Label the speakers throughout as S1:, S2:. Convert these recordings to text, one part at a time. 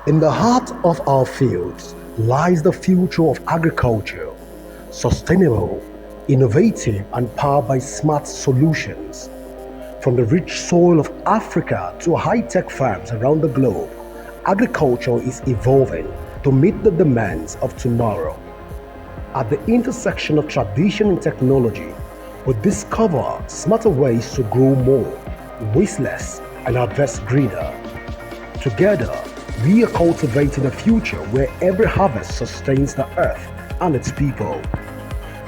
S1: In the heart of our fields lies the future of agriculture, sustainable, innovative, and powered by smart solutions. From the rich soil of Africa to high-tech farms around the globe, agriculture is evolving to meet the demands of tomorrow. At the intersection of tradition and technology, we discover smarter ways to grow more, waste less, and harvest greener. Together, we are cultivating a future where every harvest sustains the earth and its people.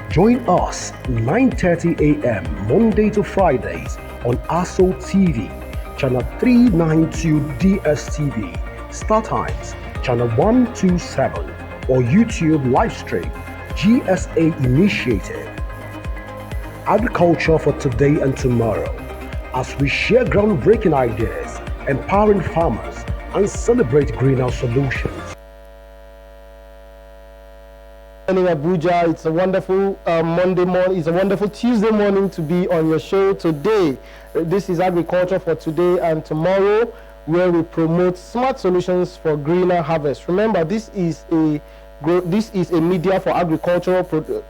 S1: Join us 9:30 a.m. Monday to Fridays on ASO TV, channel 392 DSTV, Star Times, channel 127, or YouTube live stream GSA Initiative. Agriculture for today and tomorrow, as we share groundbreaking ideas, empowering farmers, and celebrate greenhouse solutions.
S2: Morning, Abuja. It's a wonderful Monday morning. It's a wonderful Tuesday morning to be on your show today. This is Agriculture for Today and Tomorrow, where we promote smart solutions for greener harvest. Remember, this is a media for agricultural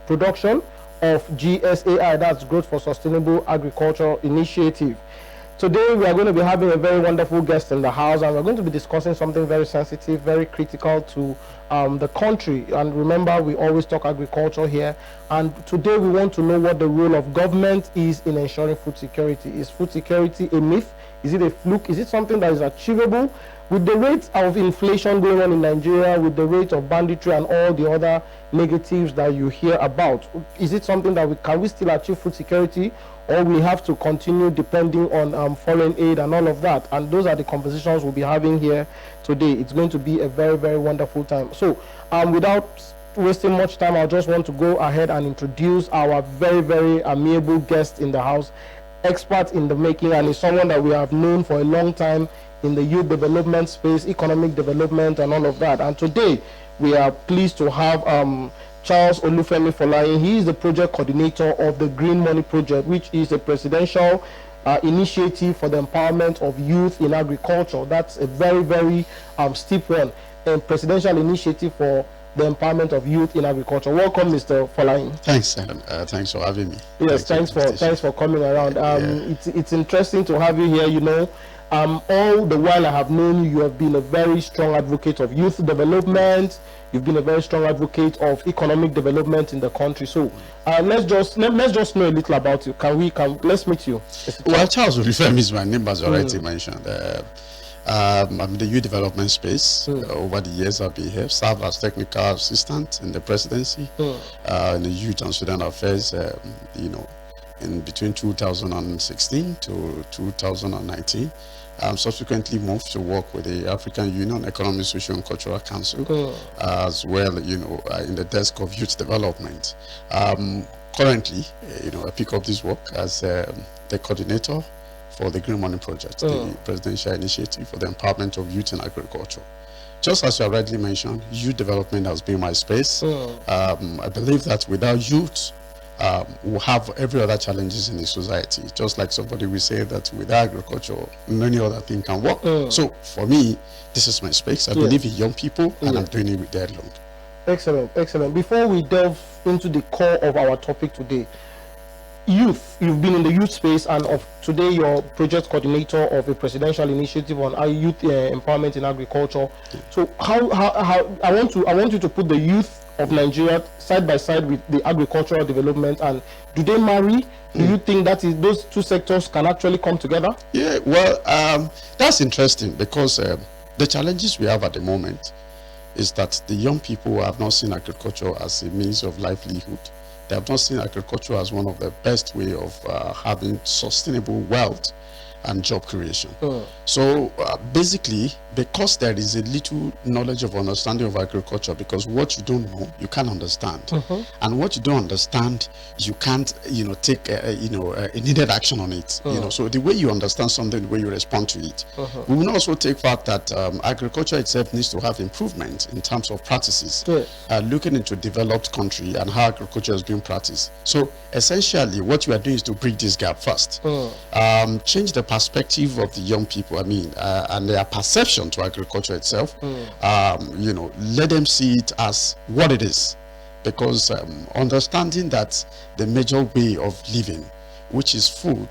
S2: production of GSAI, that's Growth for Sustainable Agriculture Initiative. Today we are going to be having a very wonderful guest in the house, and we're going to be discussing something very sensitive, very critical to the country. And remember, we always talk agriculture here, and today we want to know what the role of government is in ensuring food security. Is food security a myth? Is it a fluke? Is it something that is achievable? With the rate of inflation going on in Nigeria, with the rate of banditry and all the other negatives that you hear about, is it something that can we still achieve food security, or we have to continue depending on foreign aid and all of that? And those are the conversations we'll be having here today. It's going to be a very, very wonderful time. So without wasting much time, I just want to go ahead and introduce our very, very amiable guest in the house, expert in the making, and is someone that we have known for a long time in the youth development space, economic development, and all of that. And today we are pleased to have Charles Olufemi Folaye. He is the project coordinator of the Green Money Project, which is a presidential initiative for the empowerment of youth in agriculture. That's a very, very steep one, a presidential initiative for the empowerment of youth in agriculture. Welcome, Mr. Folaye.
S3: Thanks, thanks for having me.
S2: Yes, thanks for coming around. It's interesting to have you here. You know, all the while I have known you, you have been a very strong advocate of youth development. You've been a very strong advocate of economic development in the country. So let's just know a little about you. Let's meet you.
S3: Well, Charles Olufemi is my name, as you already mentioned. I'm in the youth development space. Over the years, I've been here, served as technical assistant in the presidency, in the youth and student affairs. In between 2016 to 2019. Subsequently moved to work with the African Union Economic, Social and Cultural Council, as well, in the desk of youth development. Currently, I pick up this work as the coordinator for the Green Money Project, the presidential initiative for the empowerment of youth in agriculture. Just as you already mentioned, youth development has been my space. I believe that without youth, we'll have every other challenges in the society. Just like somebody will say that without agriculture, any other thing can work. So for me, this is my space. I believe in young people, and I'm doing it with their alone.
S2: Excellent, excellent. Before we delve into the core of our topic today, youth, you've been in the youth space, and today you're project coordinator of a presidential initiative on youth empowerment in agriculture. So how I want you to put the youth of Nigeria side by side with the agricultural development, and do they marry? Do you think that those two sectors can actually come together?
S3: Yeah, well, that's interesting, because the challenges we have at the moment is that the young people have not seen agriculture as a means of livelihood. They have not seen agriculture as one of the best way of having sustainable wealth and job creation. So basically, because there is a little knowledge of understanding of agriculture, because what you don't know, you can't understand, and what you don't understand, you can't, take needed action on it. So the way you understand something, the way you respond to it. We will also take fact that agriculture itself needs to have improvement in terms of practices. Looking into developed country and how agriculture is being practiced. So essentially, what you are doing is to bridge this gap first, change the perspective of the young people. I mean, and their perception introduction to agriculture itself. You know, let them see it as what it is, because understanding that the major way of living, which is food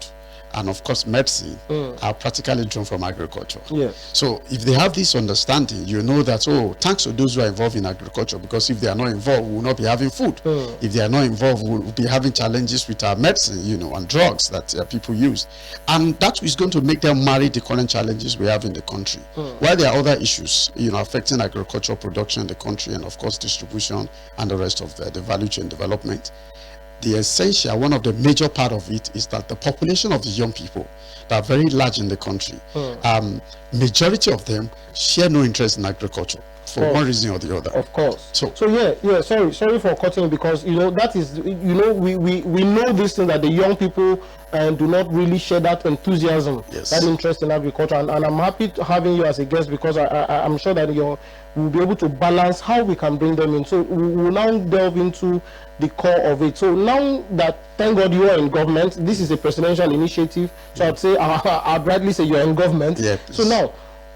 S3: and of course medicine, are practically drawn from agriculture. So if they have this understanding, you know that, oh, thanks to those who are involved in agriculture, because if they are not involved, we will not be having food. If they are not involved, we will be having challenges with our medicine, you know, and drugs that people use, and that is going to make them marry the current challenges we have in the country. While there are other issues, you know, affecting agricultural production in the country, and of course distribution and the rest of the value chain development, the essential, one of the major part of it is that the population of the young people that are very large in the country, majority of them share no interest in agriculture for one reason or the other.
S2: Of course. So yeah, sorry for cutting you, because you know that is, you know, we know this thing, that the young people do not really share that enthusiasm, that interest in agriculture, and I'm happy to having you as a guest, because I'm sure that we'll be able to balance how we can bring them in. So we'll now delve into the core of it. So now that, thank God, you are in government, this is a presidential initiative, so I'd say, I'd rightly say you're in government. So now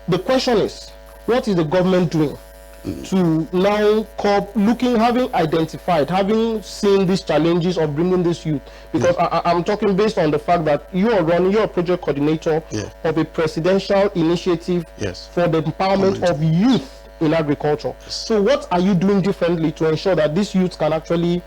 S2: the question is, what is the government doing to now having identified, having seen these challenges of bringing this youth? Because I'm talking based on the fact that you're a project coordinator of a presidential initiative for the empowerment of youth in agriculture. So what are you doing differently to ensure that these youth can actually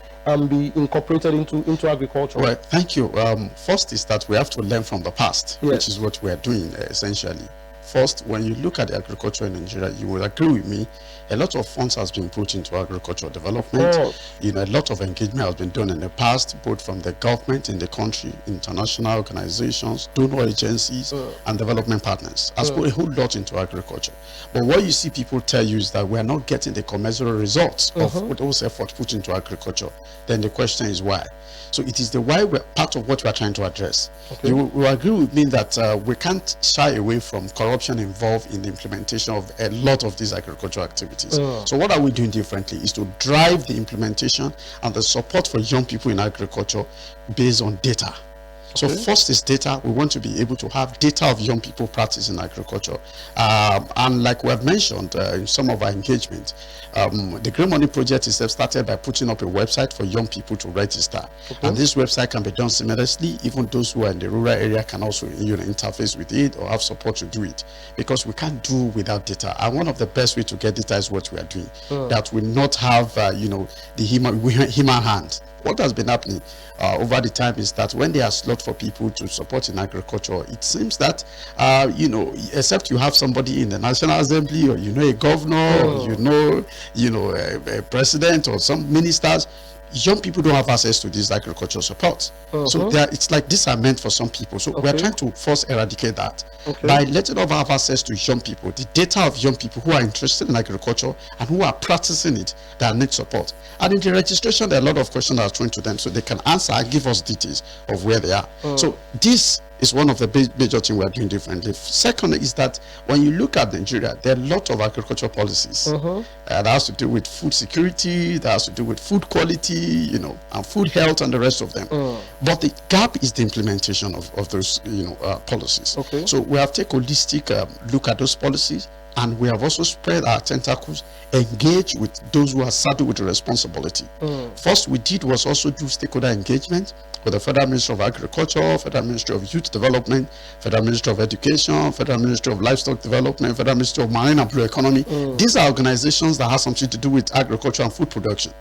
S2: be incorporated into agriculture?
S3: Right, thank you. First is that we have to learn from the past, which is what we are doing essentially. First, when you look at the agriculture in Nigeria, you will agree with me, a lot of funds has been put into agricultural development. You know, a lot of engagement has been done in the past, both from the government in the country, international organizations, donor agencies, and development partners. Has put a whole lot into agriculture. But what you see people tell you is that we are not getting the commensurate results of those efforts put into agriculture. Then the question is why? So it is the why part of what we are trying to address. You will agree with me that we can't shy away from corruption involved in the implementation of a lot of these agricultural activities. So what are we doing differently is to drive the implementation and the support for young people in agriculture based on data. So first is data. We want to be able to have data of young people practicing agriculture. And like we have mentioned in some of our engagement, the Green Money Project is started by putting up a website for young people to register. And this website can be done seamlessly. Even those who are in the rural area can also interface with it or have support to do it, because we can't do without data. And one of the best way to get data is what we are doing. That will not have the human hand. What has been happening over the time is that when they are slot for people to support in agriculture, it seems that except you have somebody in the National Assembly, or a governor, or a president or some ministers, young people don't have access to this agricultural support. So it's like these are meant for some people. So we're trying to first eradicate that by letting them have access to young people, the data of young people who are interested in agriculture and who are practicing it, that need support. And in the registration, there are a lot of questions that are thrown to them, so they can answer and give us details of where they are. So this is one of the major things we are doing differently. Second is that when you look at Nigeria, there are a lot of agricultural policies that has to do with food security, that has to do with food quality, and food health and the rest of them. But the gap is the implementation of those, policies. So we have taken a holistic look at those policies, and we have also spread our tentacles, engage with those who are saddled with the responsibility. First we did was also do stakeholder engagement with the Federal Ministry of Agriculture, Federal Ministry of Youth Development, Federal Ministry of Education, Federal Ministry of Livestock Development, Federal Ministry of Marine and Blue Economy. These are organizations that have something to do with agriculture and food production,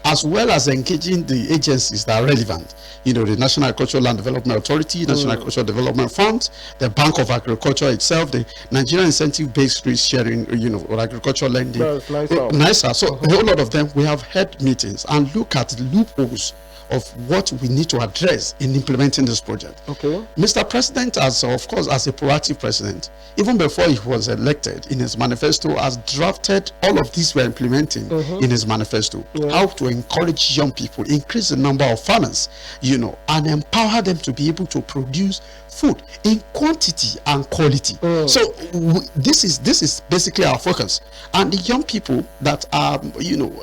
S3: as well as engaging the agencies that are relevant. The National Agricultural Land Development Authority, National Agricultural Development Fund, the Bank of Agriculture itself, the Nigerian Incentive-Based Risk Sharing, or agricultural lending. NISA. So a whole lot of them, we have had meetings and look at the loopholes of what we need to address in implementing this project. Mr. President, as a proactive president, even before he was elected, in his manifesto, has drafted all of these we're implementing in his manifesto. How to encourage young people, increase the number of farmers, and empower them to be able to produce food in quantity and quality. So this is basically our focus. And the young people that are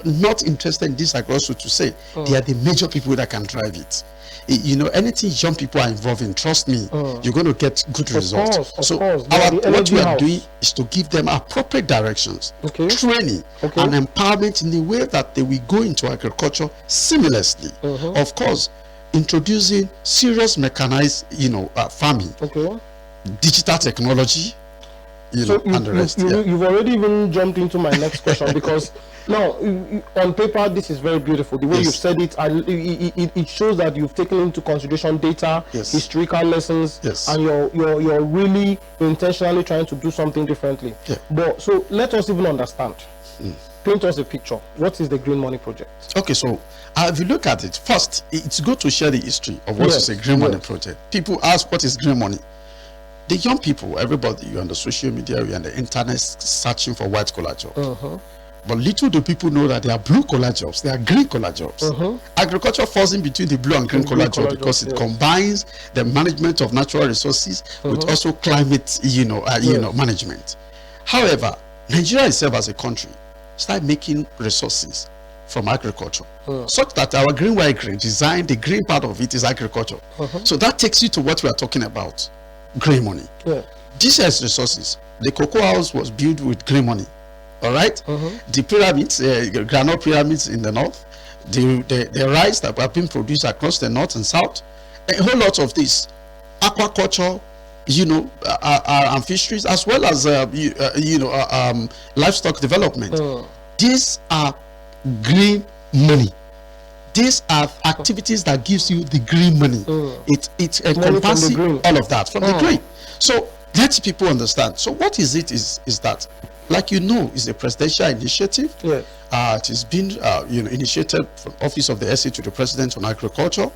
S3: not interested in this agriculture, to say they are the major people that can drive it. you know, anything young people are involved in, trust me, you're going to get good results.
S2: Of course.
S3: What we are doing is to give them appropriate directions, training, and empowerment in the way that they will go into agriculture seamlessly. Of course, introducing serious mechanized, you know, farming, digital technology, you know, and the rest.
S2: You've already even jumped into my next question, because now on paper this is very beautiful. The way you've said it, and it shows that you've taken into consideration data, historical lessons, and you're really intentionally trying to do something differently. But so let us even understand. Paint us a picture. What is the Green Money Project?
S3: Okay, so if you look at it, first, it's good to share the history of what is a Green Money Project. People ask, what is green money? The young people, everybody, you're on the social media, you're on the internet searching for white collar jobs. But little do people know that there are blue collar jobs, there are green collar jobs. Agriculture falls in between the blue and green collar jobs because it combines the management of natural resources with also climate, management. However, Nigeria itself as a country start making resources from agriculture, such that our green, white, green design, the green part of it is agriculture. So that takes you to what we are talking about. Green money. This has resources. The cocoa house was built with green money. All right. The pyramids, granite pyramids in the north, the rice that have been produced across the north and south, a whole lot of this, aquaculture, and fisheries, as well as livestock development. These are green money. These are activities that gives you the green money. It encompasses all of that from the green. So let people understand. So what is it? Is that, like is a presidential initiative. It has been initiated from Office of the SA to the President on Agriculture,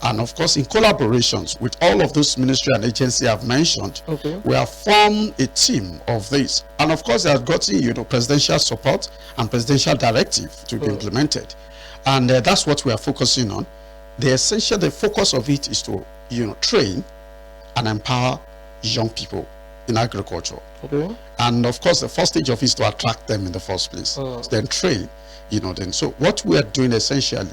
S3: and of course in collaborations with all of those ministry and agencies I've mentioned. We have formed a team of this, and of course they have gotten presidential support and presidential directive to be implemented. And that's what we are focusing on. The focus of it is to, train and empower young people in agriculture. And of course, the first stage of it is to attract them in the first place. Then train, So what we are doing essentially,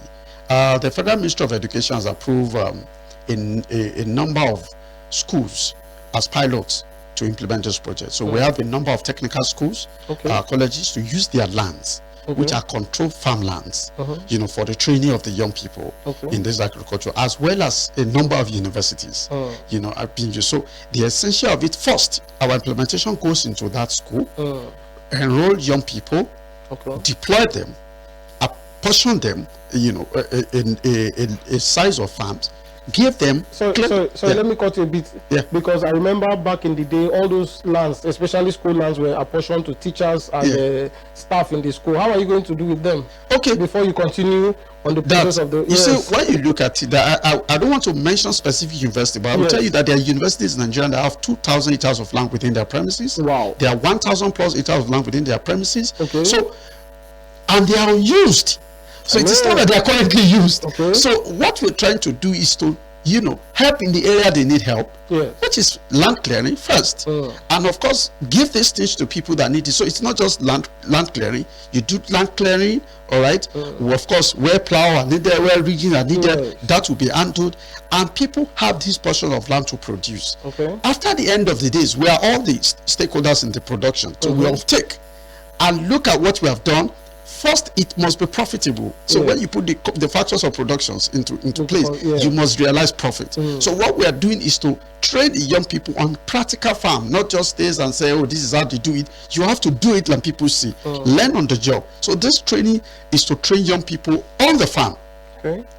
S3: the Federal Ministry of Education has approved a number of schools as pilots to implement this project. So we have a number of technical schools, colleges to use their lands, which are controlled farmlands, for the training of the young people in this agriculture, as well as a number of universities, are being used. So the essential of it, first, our implementation goes into that school, enroll young people, deploy them, apportion them, in a size of farms, give them.
S2: So let me cut you a bit, because I remember back in the day, all those lands, especially school lands, were apportioned to teachers and staff in the school. How are you going to do with them? Before you continue on the process of the.
S3: You see, when you look at it, I don't want to mention specific university, but I will tell you that there are universities in Nigeria that have 2,000 acres of land within their premises.
S2: Wow.
S3: There are 1,000 plus acres of land within their premises. So, and they are unused. So it is not that they are currently used. So what we're trying to do is to, help in the area they need help, which is land clearing first. And of course, give these things to people that need it. So it's not just land clearing. You do land clearing, all right? Of course, where plow are needed, where regions are needed, that will be handled. And people have this portion of land to produce. After the end of the days, we are all the stakeholders in the production. So we will take and look at what we have done. First, it must be profitable. So when you put the factors of productions into place, you must realize profit. So what we are doing is to train the young people on practical farm, not just stays and say, oh, this is how they do it. You have to do it and people see. Learn on the job. So this training is to train young people on the farm.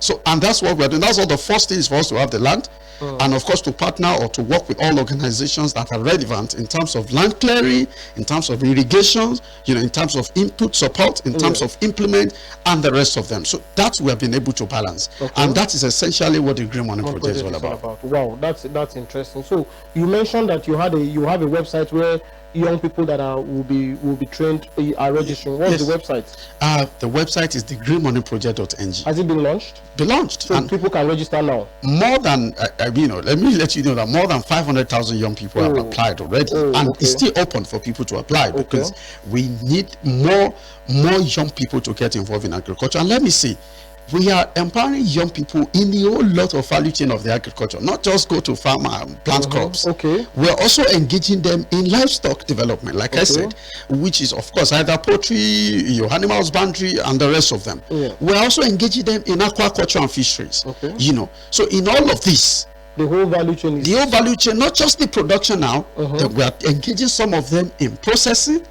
S3: So, and that's what we're doing. That's all the first thing is for us to have the land. And of course to partner or to work with all organizations that are relevant in terms of land clearing, in terms of irrigations, in terms of input support, in terms of implement, and the rest of them. So that we have been able to balance. And that is essentially what the Green Money Project is all about.
S2: Wow, that's interesting. So you mentioned that you have a website where young people that will be trained are registering. What's the website?
S3: The website is thegreenmoneyproject.ng.
S2: Has it been launched?
S3: So
S2: and people can register now.
S3: More than let me let you know that more than 500,000 young people have applied already, and it's still open for people to apply because we need more young people to get involved in agriculture. And let me say, we are empowering young people in the whole lot of value chain of the agriculture, not just go to farm and plant crops.
S2: Okay.
S3: We're also engaging them in livestock development, like I said, which is of course either poultry, your animal husbandry, and the rest of them. We're also engaging them in aquaculture and fisheries. So in all of this,
S2: the whole value chain is...
S3: The whole value chain, not just the production now. We are engaging some of them in processing,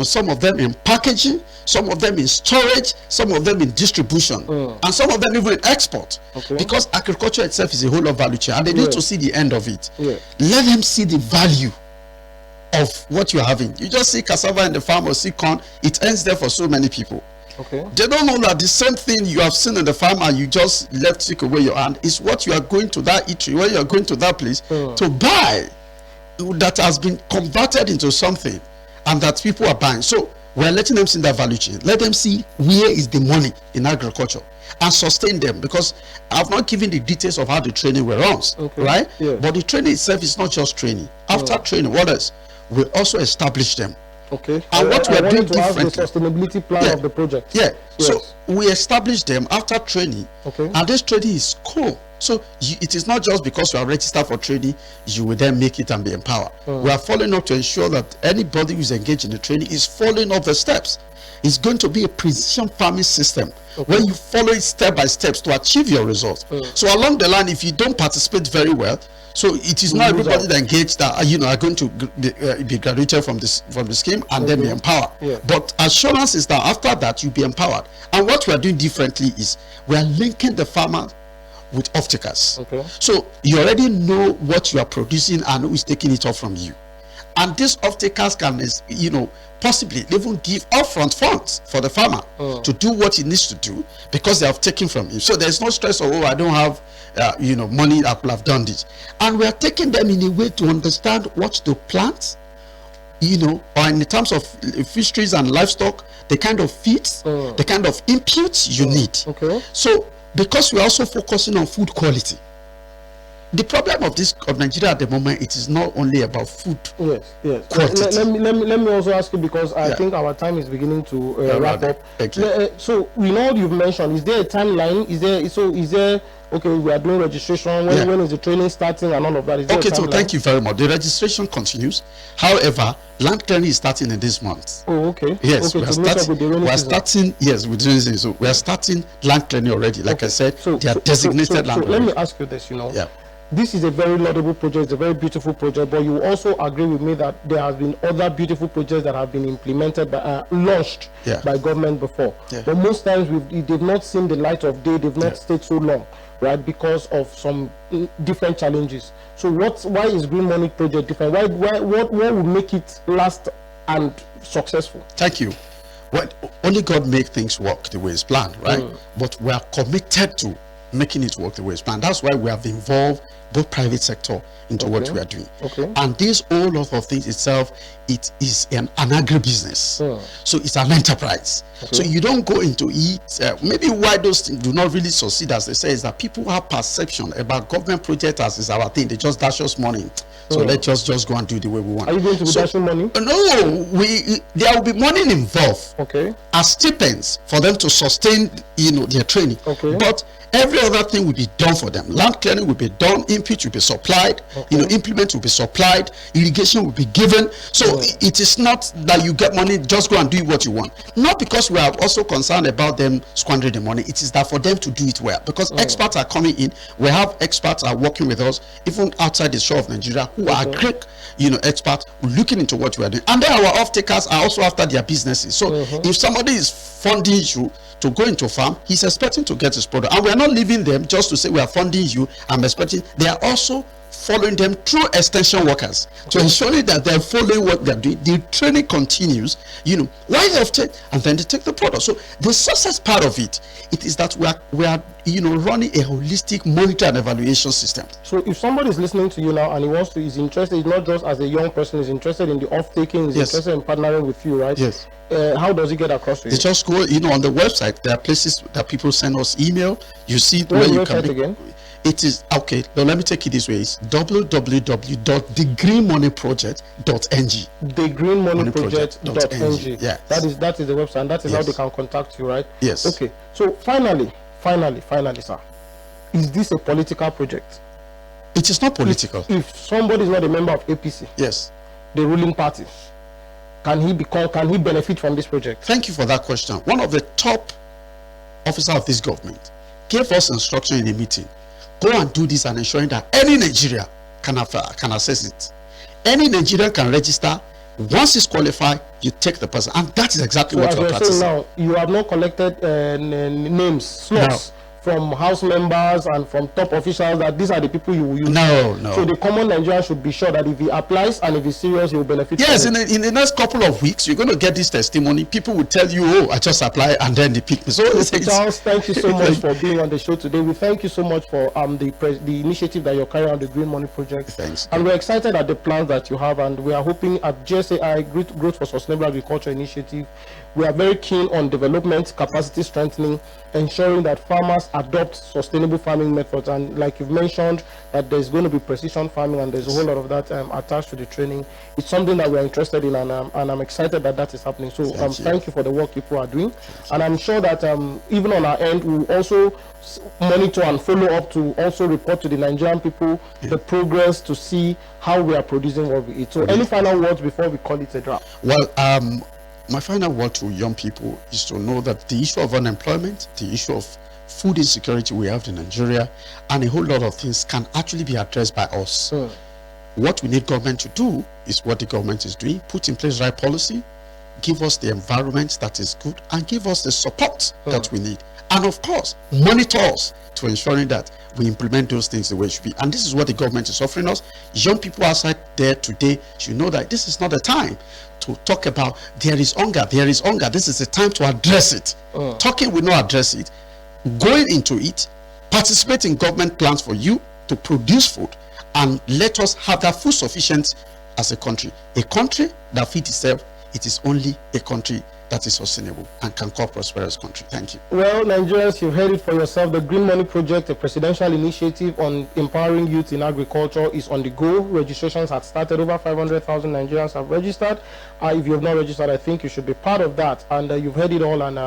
S3: some of them in packaging, some of them in storage, some of them in distribution, and some of them even in export. Because agriculture itself is a whole of value chain, and they need to see the end of it. Let them see the value of what you're having. You just see cassava in the farm or see corn, it ends there for so many people. They don't know that the same thing you have seen in the farm and you just take away your hand is what you are going to that eatery, where you are going to that place to buy, that has been converted into something and that people are buying. So we're letting them see that value chain. Let them see where is the money in agriculture and sustain them, because I've not given the details of how the training will run, right? But the training itself is not just training. After training, what else? We also establish them. And what we are doing differently,
S2: the sustainability plan of the project.
S3: So we establish them after training, and this training is cool. So it is not just because you are registered for training, you will then make it and be empowered. We are following up to ensure that anybody who is engaged in the training is following up the steps. It's going to be a precision farming system where you follow it step by step to achieve your results. So along the line, if you don't participate very well, so it is not everybody that engaged that are going to be graduated from the scheme and then be empowered. But assurance is that after that you'll be empowered. And what we are doing differently is we are linking the farmer with off-takers. So you already know what you are producing and who is taking it off from you. And these off-takers can, possibly even give upfront funds for the farmer to do what he needs to do because they have taken from him. So there's no stress of, I don't have money, I could have done this. And we are taking them in a way to understand what to plant, or in terms of fisheries and livestock, the kind of feeds, the kind of inputs you need. So because we're also focusing on food quality. The problem of Nigeria at the moment, it is not only about food quantity.
S2: Let me also ask you, because I think our time is beginning to wrap up. So we know you've mentioned, is there a timeline? Is there okay, we are doing registration, when is the training starting and all of that? Is there
S3: so thank you very much. The registration continues. However, land clearing is starting in this month. Yes, we are starting with the season. So we are starting land clearing already. Like I said, they are designated land clearing.
S2: Let me ask you this, this is a very laudable project, it's a very beautiful project, but you also agree with me that there has been other beautiful projects that have been implemented, launched by government before. But most times they've not seen the light of day, they've not stayed so long, right, because of some different challenges. So why is Green Money project different? What will make it last and successful?
S3: Thank you. Well, only God makes things work the way it's planned, right? But we are committed to making it work the way it's planned. That's why we have involved both private sector into what we are doing. And this whole lot of things itself, it is an agribusiness. So it's an enterprise. So you don't go into it. Maybe why those things do not really succeed, as they say, is that people have perception about government projects as is our thing. They just dash us money. So let's just go and do the way we want.
S2: Are you going to be dashing money?
S3: No, there will be money involved as stipends for them to sustain their training. But every other thing will be done for them. Land clearing will be done, input will be supplied, implement will be supplied, irrigation will be given. So it is not that you get money, just go and do what you want. Not because we are also concerned about them squandering the money. It is that for them to do it well, because experts are coming in. We have experts are working with us even outside the shore of Nigeria who are great experts looking into what we are doing. And then our off-takers are also after their businesses. So if somebody is funding you to go into a farm, he's expecting to get his product. And we are not leaving them just to say we are funding you. I'm expecting. They are also following them through extension workers to ensuring that they're following what they're doing. The training continues, why they have taken, and then they take the product. So the success part of it is that we are running a holistic monitor and evaluation system.
S2: So if somebody is listening to you now and is interested, not just as a young person, is interested in the off-taking, is interested in partnering with you, right?
S3: Yes.
S2: How does it get across to you?
S3: They just go, on the website. There are places that people send us email. You see where you can
S2: again.
S3: It is okay. Now let me take it this way. It's www.thegreenmoneyproject.ng.
S2: Thegreenmoneyproject.ng.
S3: Yeah.
S2: That is the website. And that is how they can contact you, right?
S3: Yes.
S2: Okay. So finally, finally, sir, is this a political project?
S3: It is not political.
S2: If somebody is not a member of APC,
S3: Yes,
S2: the ruling party, can he benefit from this project?
S3: thank you for that question. One of the top officers of this government gave us instruction in a meeting: go and do this, and ensuring that any Nigeria can access it. Any Nigerian can register. Once it's qualified, you take the person, and that is exactly what
S2: you're
S3: we're practicing.
S2: now, you have not collected names, slots from house members and from top officials that these are the people you will use.
S3: No.
S2: So the common Nigerian should be sure that if he applies and if he's serious, he will benefit.
S3: Yes,
S2: from
S3: in the next couple of weeks, you're going to get this testimony. People will tell you, "Oh, I just apply," and then they pick me. So,
S2: Charles, thank you so much for being on the show today. We thank you so much for the initiative that you're carrying out, the Green Money Project.
S3: Thanks.
S2: And we're excited at the plans that you have, and we are hoping at GSAI Growth for Sustainable Agriculture Initiative, we are very keen on development, capacity strengthening, ensuring that farmers adopt sustainable farming methods. And like you've mentioned, that there's going to be precision farming, and there's a whole lot of that attached to the training. It's something that we're interested in, and I'm excited that is happening. So thank you for the work people are doing. And I'm sure that even on our end, we'll also monitor and follow up to also report to the Nigerian people the progress, to see how we are producing what we eat. So any final words before we call it a wrap?
S3: Well, my final word to young people is to know that the issue of unemployment, the issue of food insecurity we have in Nigeria, and a whole lot of things can actually be addressed by us. What we need government to do is what the government is doing: put in place right policy, give us the environment that is good, and give us the support that we need. And of course, monitor us to ensuring that we implement those things the way it should be. And this is what the government is offering us. Young people outside there today should know that this is not the time to talk about there is hunger. This is the time to address it. Talking will not address it. Going into it, participate in government plans for you to produce food, and let us have that food sufficient as a country. A country that feeds itself, it is only a country that is sustainable and can call prosperous country. Thank you.
S2: Well, Nigerians, you've heard it for yourself. The Green Money Project, a presidential initiative on empowering youth in agriculture, is on the go. Registrations have started. Over 500,000 Nigerians have registered. If you have not registered, I think you should be part of that. And you've heard it all. And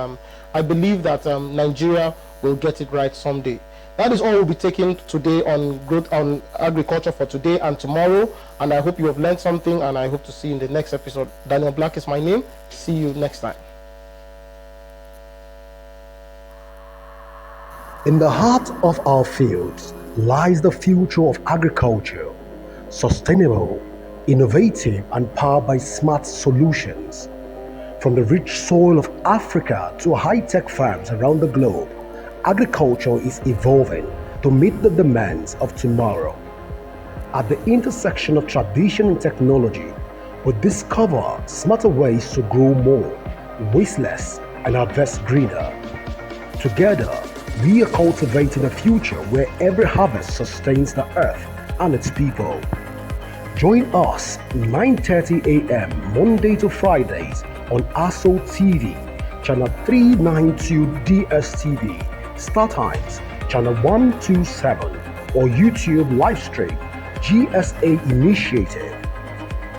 S2: I believe that Nigeria will get it right someday. That is all we'll be taking today on growth on agriculture for today and tomorrow. And I hope you have learned something, and I hope to see you in the next episode. Daniel Black is my name. See you next time.
S1: In the heart of our fields lies the future of agriculture, sustainable, innovative, and powered by smart solutions. From the rich soil of Africa to high-tech farms around the globe, agriculture is evolving to meet the demands of tomorrow. At the intersection of tradition and technology, we discover smarter ways to grow more, waste less, and harvest greener. Together, we are cultivating a future where every harvest sustains the earth and its people. Join us 9:30 a.m. Monday to Fridays on ASO TV, channel 392 DSTV, Star Times, channel 127, or YouTube live stream GSA Initiative